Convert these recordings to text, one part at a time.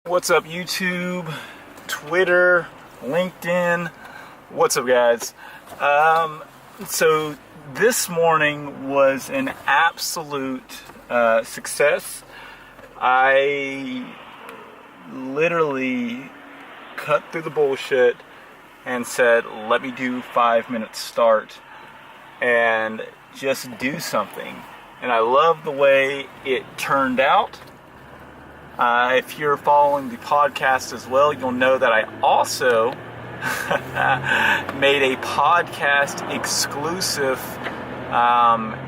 What's up, YouTube, Twitter, LinkedIn? What's up, guys? So this morning was an absolute success. I literally cut through the bullshit and said, let me do 5 minutes start and just do something. And I love the way it turned out. If you're following the podcast as well, you'll know that I also made a podcast exclusive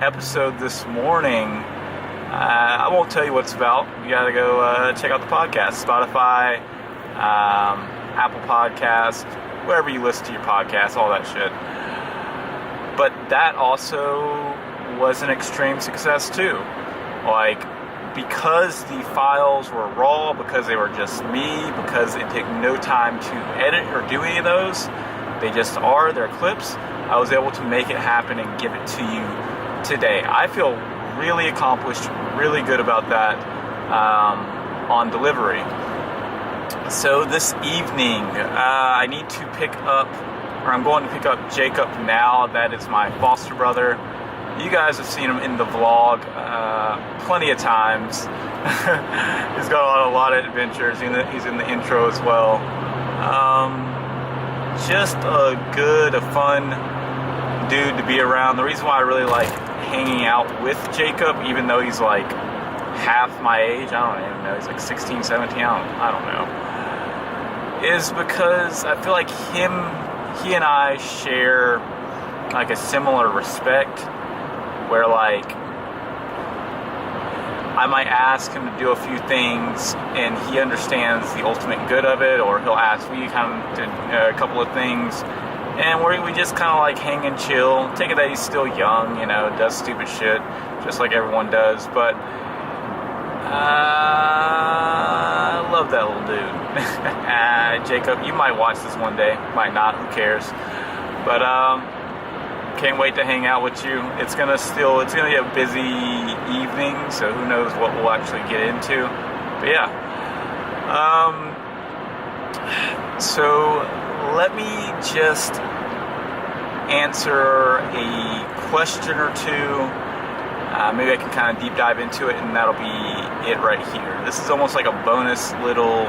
episode this morning. I won't tell you what it's about. You gotta go check out the podcast. Spotify, Apple Podcasts, wherever you listen to your podcast, all that shit. But that also was an extreme success too. Because the files were raw, because they were just me, because it took no time to edit or do any of those, they just are, they're clips, I was able to make it happen and give it to you today. I feel really accomplished, really good about that on delivery. So this evening, I need to pick up, or I'm going to pick up Jacob now. That is my foster brother. You guys have seen him in the vlog plenty of times. He's got a lot of adventures. He's in the intro as well. Just a good, fun dude to be around. The reason why I really like hanging out with Jacob, even though he's like half my age, I don't even know, he's like 16, 17, I don't know, is because I feel like he and I share like a similar respect, where like I might ask him to do a few things and he understands the ultimate good of it, or he'll ask me a couple of things, and we just kind of like hang and chill, take it that he's still young, does stupid shit just like everyone does, but I love that little dude. Jacob, you might watch this one day, might not, who cares, but can't wait to hang out with you. It's gonna be a busy evening, so who knows what we'll actually get into. But yeah. So let me just answer a question or two. Maybe I can kind of deep dive into it, and that'll be it right here. This is almost like a bonus little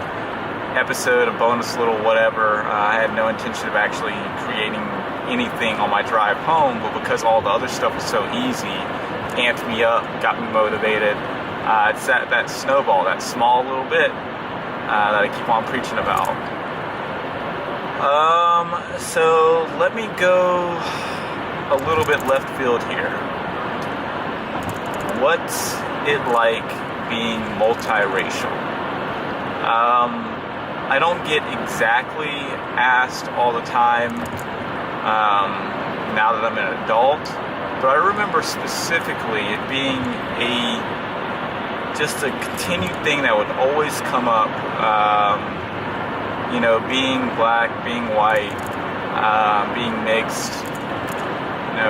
episode, a bonus little whatever. I had no intention of actually creating anything on my drive home, but because all the other stuff was so easy, amped me up, got me motivated. It's that snowball, that small little bit that I keep on preaching about. So let me go a little bit left field here. What's it like being multiracial? I don't get exactly asked all the time now that I'm an adult, but I remember specifically it being just a continued thing that would always come up. Being black, being white, being mixed, a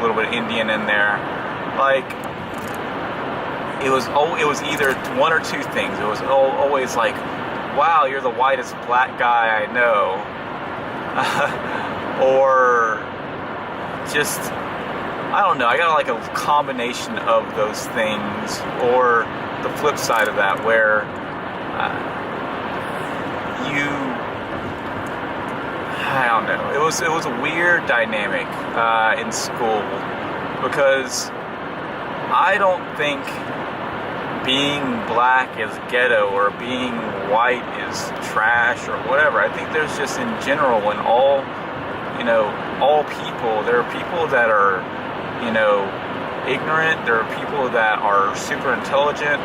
little bit of Indian in there. Like, it was either one or two things. It was always like, wow, you're the whitest black guy I know. Or just, I don't know, I got like a combination of those things, or the flip side of that, where I don't know, it was a weird dynamic in school, because I don't think being black is ghetto or being white is trash or whatever. I think there's just in general, in all people, there are people that are, ignorant, there are people that are super intelligent,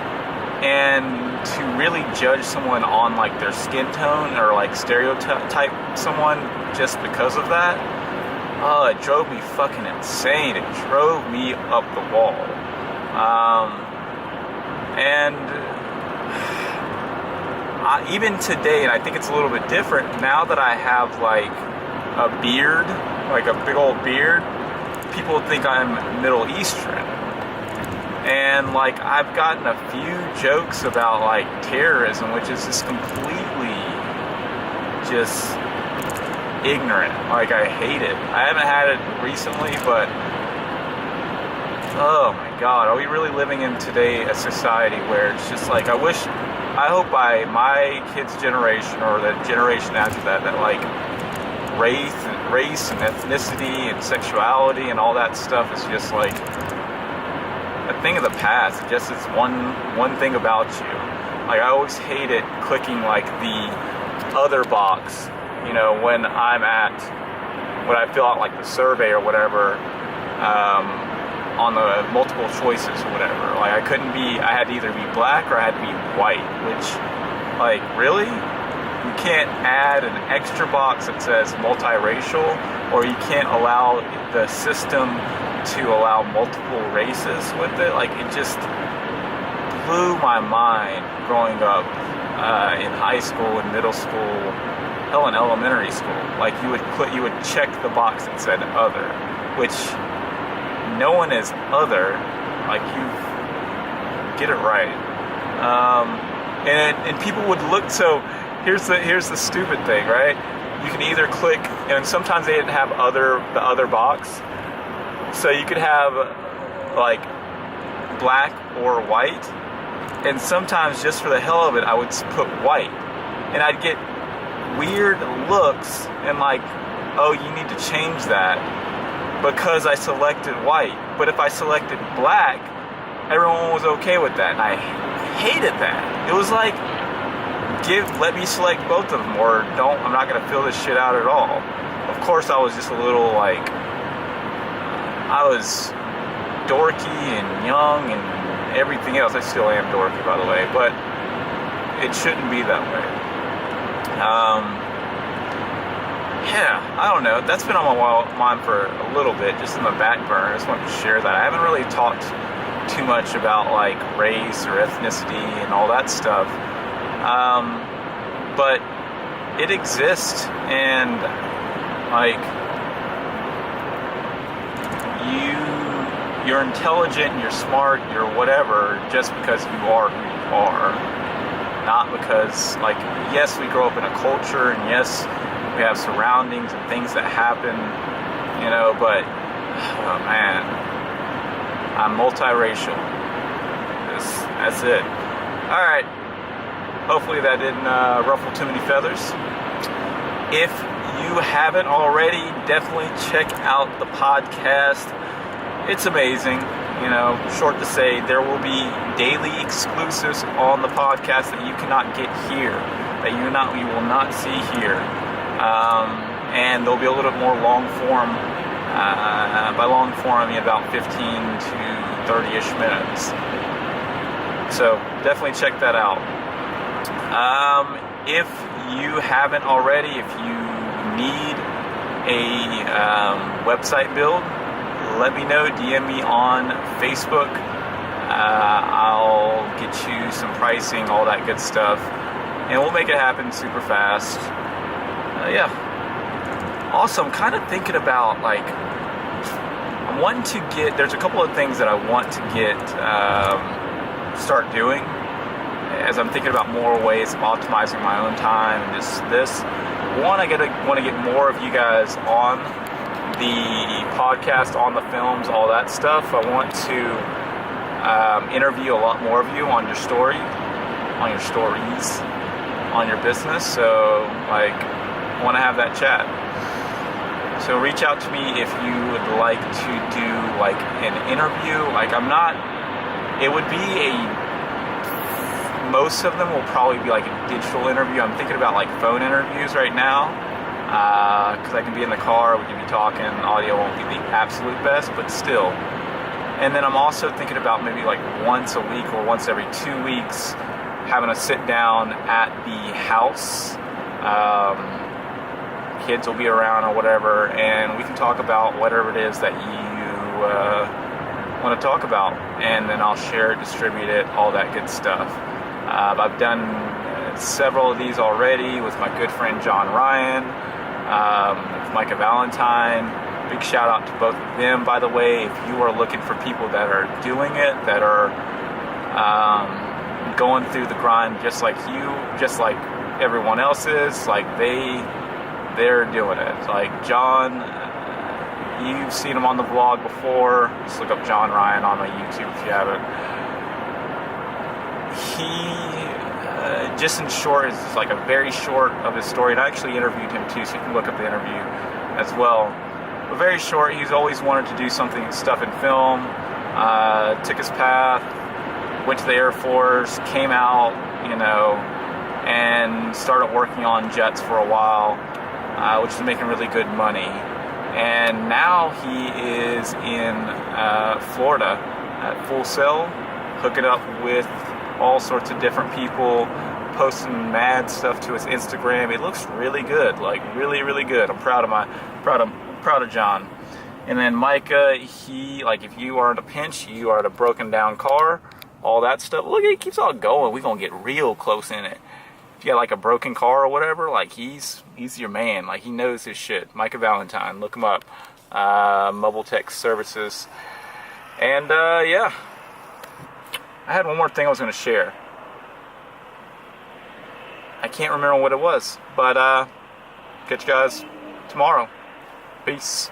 and to really judge someone on like their skin tone, or like stereotype someone just because of that, it drove me fucking insane. It drove me up the wall. And even today, and I think it's a little bit different now that I have like a beard, like a big old beard, people think I'm Middle Eastern. And like I've gotten a few jokes about like terrorism, which is just completely just ignorant. Like I hate it. I haven't had it recently, but oh my God, are we really living in today a society where it's just like I hope by my kids' generation or the generation after that, that like race and ethnicity and sexuality and all that stuff is just like a thing of the past. It just is one thing about you. Like I always hated clicking like the other box, you know, when I fill out like the survey or whatever, on the multiple choices or whatever. Like I had to either be black or I had to be white, which like really? You can't add an extra box that says multiracial, or you can't allow the system to allow multiple races with it. Like it just blew my mind growing up in high school and middle school, hell, in elementary school. Like you would check the box that said other, which no one is other. Like you get it right. And people would look. So here's the stupid thing, right? You can either click, and sometimes they didn't have the other box, so you could have like black or white. And sometimes just for the hell of it, I would put white, and I'd get weird looks and like, oh, you need to change that because I selected white. But if I selected black, everyone was okay with that, and I hated that. It was like, let me select both of them, or don't. I'm not gonna fill this shit out at all. Of course, I was just a little like, I was dorky and young and everything else. I still am dorky, by the way, but it shouldn't be that way. Yeah, I don't know. That's been on my mind for a little bit, just in the back burner. I just wanted to share that. I haven't really talked too much about like race or ethnicity and all that stuff. But it exists, and like you're intelligent and you're smart, you're whatever, just because you are who you are. Not because, like, yes, we grow up in a culture, and yes, we have surroundings and things that happen, you know, but, oh man, I'm multiracial. That's it. Alright, hopefully that didn't ruffle too many feathers. If you haven't already, definitely check out the podcast. It's amazing. You know, short to say, there will be daily exclusives on the podcast that you cannot get here, that you will not see here. And there'll be a little bit more long form. By long form, I mean about 15 to 30-ish minutes. So definitely check that out. If you haven't already, if you need a website build, let me know. DM me on Facebook. I'll get you some pricing, all that good stuff, and we'll make it happen super fast. Yeah. Also, I'm kind of thinking about, like, I want to get, there's a couple of things that I want to get, start doing, as I'm thinking about more ways of optimizing my own time and just this. One, I want to get more of you guys on the podcast, on the films, all that stuff. I want to interview a lot more of you on your story, on your stories, on your business. So, like, I want to have that chat. So reach out to me if you would like to do like an interview. Like, it would be most of them will probably be like a digital interview. I'm thinking about like phone interviews right now. Because I can be in the car, we can be talking, audio won't be the absolute best, but still. And then I'm also thinking about maybe like once a week or once every 2 weeks, having a sit down at the house. Kids will be around or whatever, and we can talk about whatever it is that you want to talk about, and then I'll share it, distribute it, all that good stuff. I've done several of these already with my good friend John Ryan, with Micah Valentine, Big shout out to both of them, by the way. If you are looking for people that are doing it, that are going through the grind just like you, just like everyone else is, like they're doing it. Like John, you've seen him on the vlog before. Just look up John Ryan on my YouTube if you haven't. He, just in short, is like a very short of his story, and I actually interviewed him too, so you can look up the interview as well. But very short, he's always wanted to do stuff in film, took his path, went to the Air Force, came out, and started working on jets for a while, which is making really good money. And now he is in Florida at Full Sail, hooking up with all sorts of different people, posting mad stuff to his Instagram. It looks really good, like really, really good. I'm proud of John. And then Micah, he, like, if you are in a pinch, you are in a broken down car, all that stuff. Look, it keeps on going. We're gonna get real close in it. If you got like a broken car or whatever, like he's your man. Like, he knows his shit. Micah Valentine, look him up. Mobile Tech Services. And yeah, I had one more thing I was gonna share. I can't remember what it was, but catch you guys tomorrow. Peace.